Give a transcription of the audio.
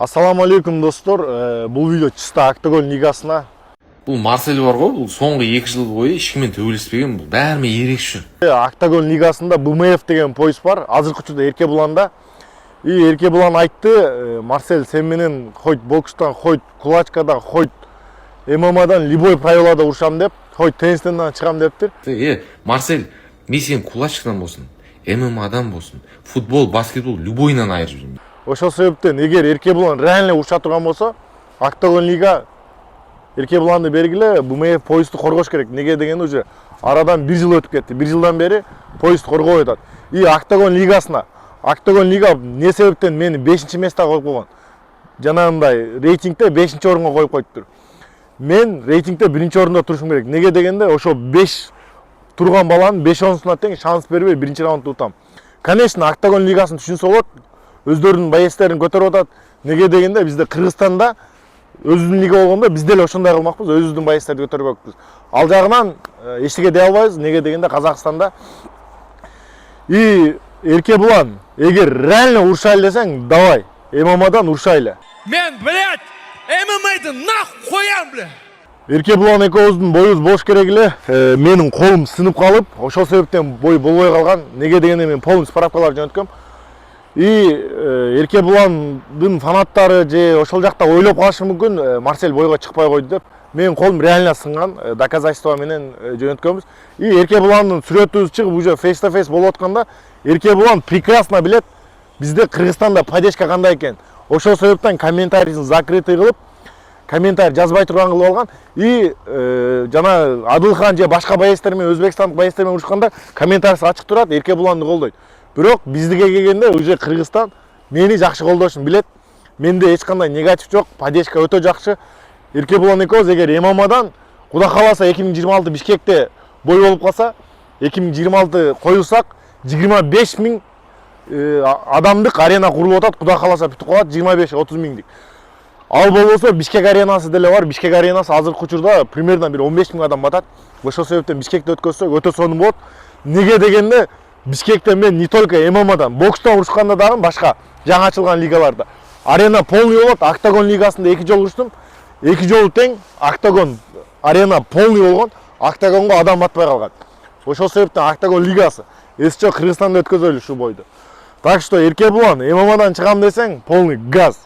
Ассаламу алейкум достор. Бұл видео чисто Октагон лигасына. Бұл Марсель бар ғой, бұл соңғы 2 жыл бойы ешкіммен төбелеспеген, бұл бәріме ерекше. Октагон лигасында БМФ деген пояс бар. Азыркы учурда Эркебуланда. И Эркебулан айтты, Марсель, сен менен хоть бокстан, хоть кулачкадан, хоть ММАдан любой правилада урушам деп, хоть теннистен чыгам дептир. Марсель, мен сен кулачкадан болсын, ММАдан болсын, футбол, баскетбол любойынан айырып жүрмін. Ошол себептен эгер Эркебулан реально уруша турган болсо, Октагон лига Эркебуланды бергиле БМФ поясты коргош керек. Неге дегенде уже арадан 1 жыл өтүп кетти. 1 жылдан бери поясты коргой атат. И Октагон лигасына Октагон лига не себептен мени 5-чи месте коюп койгон. Жанагындай рейтингде 5-чи орунга коюп коюптур. Мен рейтингде 1-чи орунда турушум керек. Неге дегенде ошо 5 турган баланын 5-10суна тең шанс бербей 1-чи раундду утам. Конечно, Октагон лигасын түшүнсө болот. Өздөрүнүн байестерин көтөрүп атат. Неге дегенде бизде Кыргызстанда өзүбүздүн лига болгондо биз деле ошондой кылмакпыз, өзүбүздүн байестерди көтөрбөкпүз. Ал жагынан эчтеке дей албайбыз. Неге дегенде Казакстанда и Эркебулан эгер реально урушайлы десең, давай, ММАдан урушайлы. Мен, блядь, ММА'ды нахуй коям, блядь. Эркебулан экөөбүздүн боюбуз бош керек эле. Менин колум сынып калып, ошол себептен бой болбой калган. Неге дегенде мен полный справкалар жөнөткөм. И Эркебуландын фанаттары же ошол жакта ойлоп калышы мүмкүн, Марсель бойго чыкпай койду деп. Менин колум реально сынган, доказательство менен жөнөткөнбүз. И Эркебуландын сүрөтүбүз чыгып уже face to face болуп атканда, Эркебулан прекрасно билет бизде Кыргызстанда поддержка кандай экен. Ошол себептен комментарийин закрытый кылып, комментарий жазбай турган кылып алган. И жана Адылхан же башка байестер менен, Өзбекстандык байестер менен урушканда комментарийси ачык турат, Эркебуланды колдойт. Бирок биздике келгенде уже Кыргызстан мени жакшы колдошун билет. Менде эч кандай негатив жок, поддержка өтө жакшы. Эркебулан экөөбүз эгер ММАдан Куда кааласа 2026 Бишкекте бой болуп калса, 2026 коюлсак 25 000 адамдык арена курулуп атат. Куда кааласа бүтүп калат 25-30 миңдик. Ал болбосо Бишкек аренасы деле бар. Бишкек аренасы азыркы учурда примерно 15 000 адам батат. Ошол себептен Бишкекте өткөзсөк өтө сонун болот. Неге дегенде Бишкекте мен не только ММАдан, бокстан урушканда дагы башка жаңы ачылган лигаларда арена полный болот. Октагон лигасында 2 жолу уруштум. 2 жолу тең Октагон арена полный болгон. Октагонго адам батпай калган. Ошол себептен Октагон лигасы эсче Кыргызстанда өткөзөлү ушу бойду. Так что Эркебулан ММАдан чыгам десең, полный газ.